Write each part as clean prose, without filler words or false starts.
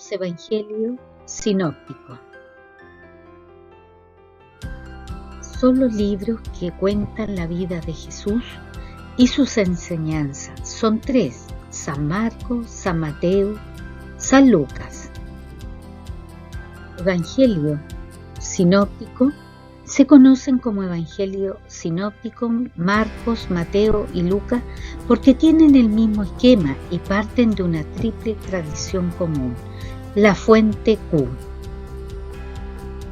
los evangelios sinópticos. Son los libros que cuentan la vida de Jesús y sus enseñanzas. Son tres: San Marcos, San Mateo, San Lucas. Evangelio sinóptico se conocen como Evangelio sinóptico Marcos, Mateo y Lucas porque tienen el mismo esquema y parten de una triple tradición común: la fuente Q.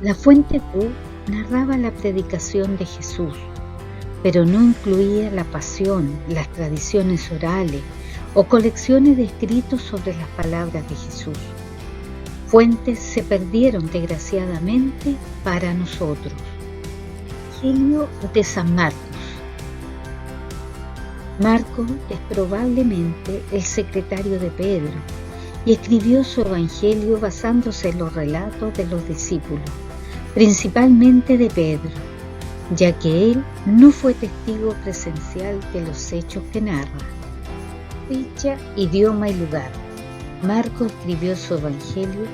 La fuente Q narraba la predicación de Jesús, pero no incluía la pasión, las tradiciones orales o colecciones de escritos sobre las palabras de Jesús. Fuentes se perdieron desgraciadamente para nosotros. Evangelio de San Marcos. Marcos es probablemente el secretario de Pedro y escribió su evangelio basándose en los relatos de los discípulos, principalmente de Pedro, ya que él no fue testigo presencial de los hechos que narra. Fecha, idioma y lugar. Marcos escribió su evangelio,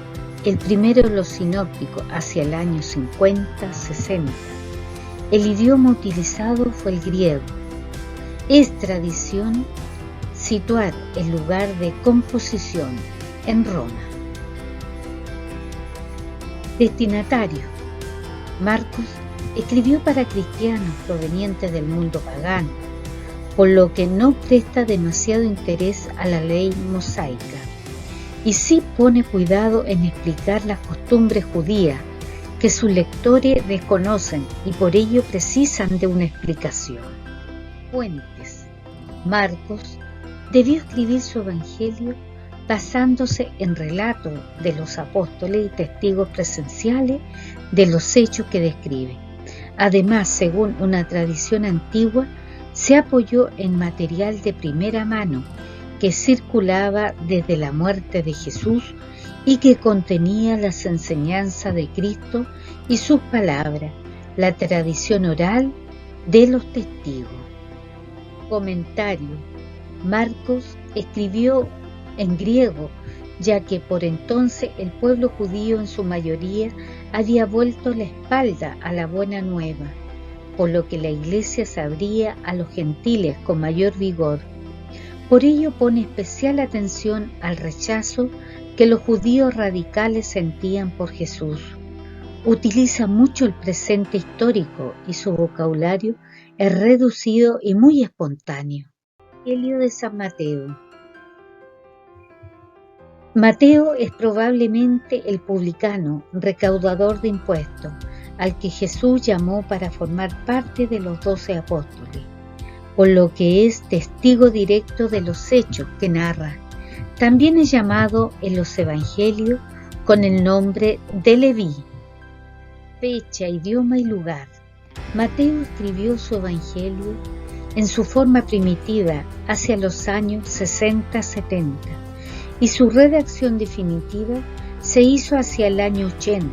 el primero de los sinópticos, hacia el año 50-60. El idioma utilizado fue el griego. Es tradición situar el lugar de composición en Roma. Destinatario. Marcos escribió para cristianos provenientes del mundo pagano, por lo que no presta demasiado interés a la ley mosaica, y sí pone cuidado en explicar las costumbres judías que sus lectores desconocen y por ello precisan de una explicación. Fuentes. Marcos debió escribir su evangelio basándose en relatos de los apóstoles y testigos presenciales de los hechos que describe. Además, según una tradición antigua, se apoyó en material de primera mano que circulaba desde la muerte de Jesús y que contenía las enseñanzas de Cristo y sus palabras, la tradición oral de los testigos. Comentario. Marcos escribió en griego, ya que por entonces el pueblo judío en su mayoría había vuelto la espalda a la buena nueva, por lo que la iglesia se abría a los gentiles con mayor vigor. Por ello pone especial atención al rechazo que los judíos radicales sentían por Jesús. Utiliza mucho el presente histórico y su vocabulario es reducido y muy espontáneo. Evangelio de San Mateo. Mateo es probablemente el publicano, recaudador de impuestos, al que Jesús llamó para formar parte de los 12 apóstoles, por lo que es testigo directo de los hechos que narra. También es llamado en los evangelios con el nombre de Leví. Fecha, idioma y lugar. Mateo escribió su evangelio en su forma primitiva hacia los años 60-70 y su redacción definitiva se hizo hacia el año 80,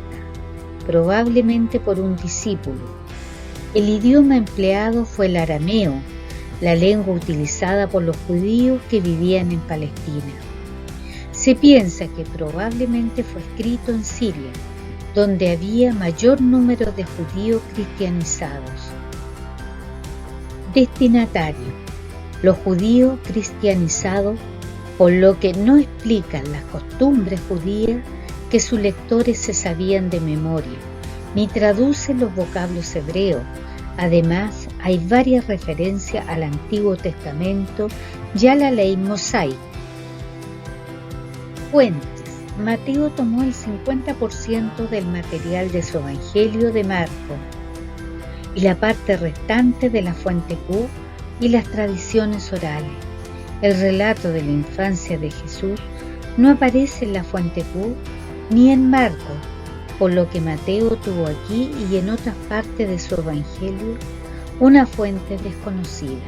probablemente por un discípulo. El idioma empleado fue el arameo, la lengua utilizada por los judíos que vivían en Palestina. Se piensa que probablemente fue escrito en Siria, donde había mayor número de judíos cristianizados. Destinatario. Los judíos cristianizados, por lo que no explican las costumbres judías que sus lectores se sabían de memoria, ni traducen los vocablos hebreos. Además, hay varias referencias al Antiguo Testamento y a la ley mosaica. Fuentes. Mateo tomó el 50% del material de su Evangelio de Marcos y la parte restante de la fuente Q y las tradiciones orales. El relato de la infancia de Jesús no aparece en la fuente Q ni en Marcos, por lo que Mateo tuvo aquí y en otras partes de su Evangelio una fuente desconocida.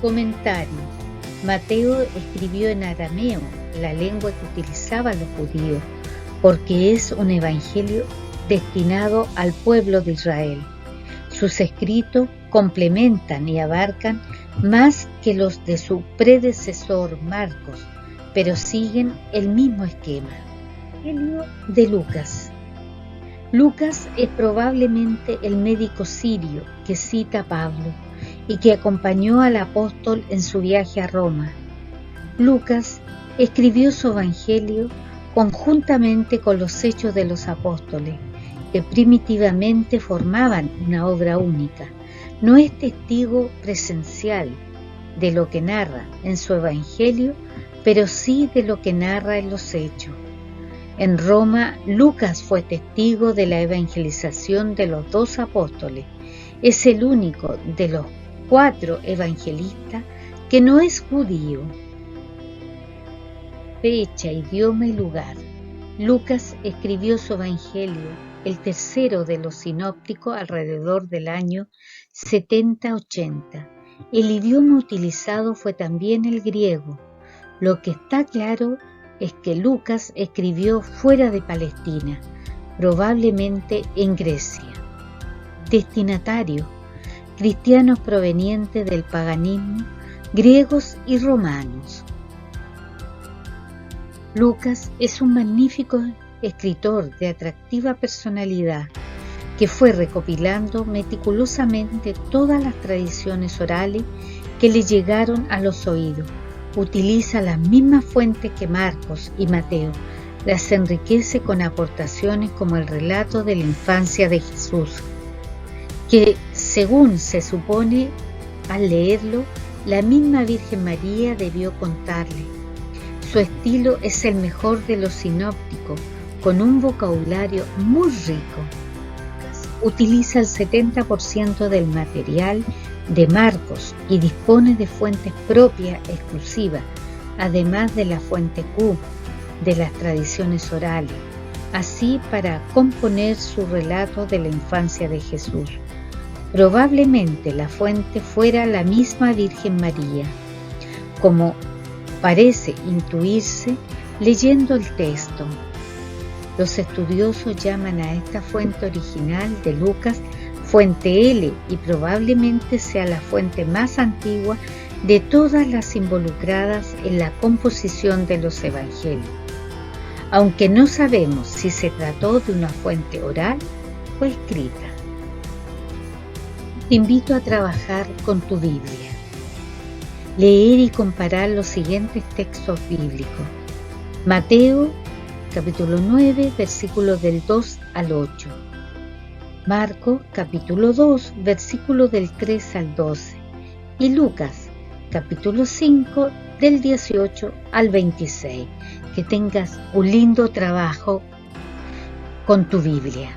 Comentario. Mateo escribió en arameo, la lengua que utilizaban los judíos, porque es un evangelio destinado al pueblo de Israel. Sus escritos complementan y abarcan más que los de su predecesor Marcos, pero siguen el mismo esquema. Evangelio de Lucas. Lucas es probablemente el médico sirio que cita Pablo y que acompañó al apóstol en su viaje a Roma. Lucas escribió su Evangelio conjuntamente con los Hechos de los Apóstoles, que primitivamente formaban una obra única. No es testigo presencial de lo que narra en su Evangelio, pero sí de lo que narra en los Hechos. En Roma, Lucas fue testigo de la evangelización de los 2 apóstoles. Es el único de los 4 evangelistas que no es judío. Fecha, idioma y lugar. Lucas escribió su Evangelio, el tercero de los sinópticos, alrededor del año 70-80. El idioma utilizado fue también el griego. Lo que está claro es que Lucas escribió fuera de Palestina, probablemente en Grecia. Destinatario: cristianos provenientes del paganismo, griegos y romanos. Lucas es un magnífico escritor de atractiva personalidad que fue recopilando meticulosamente todas las tradiciones orales que le llegaron a los oídos. Utiliza las mismas fuentes que Marcos y Mateo, las enriquece con aportaciones como el relato de la infancia de Jesús, que según se supone al leerlo, la misma Virgen María debió contarle. Su estilo es el mejor de los sinópticos, con un vocabulario muy rico. Utiliza el 70% del material de Marcos y dispone de fuentes propias exclusivas, además de la fuente Q, de las tradiciones orales, así para componer su relato de la infancia de Jesús. Probablemente la fuente fuera la misma Virgen María, como parece intuirse leyendo el texto. Los estudiosos llaman a esta fuente original de Lucas fuente L y probablemente sea la fuente más antigua de todas las involucradas en la composición de los evangelios, aunque no sabemos si se trató de una fuente oral o escrita. Te invito a trabajar con tu Biblia. Leer y comparar los siguientes textos bíblicos. Mateo, capítulo 9, versículos del 2 al 8. Marcos, capítulo 2, versículos del 3 al 12. Y Lucas, capítulo 5, del 18 al 26. Que tengas un lindo trabajo con tu Biblia.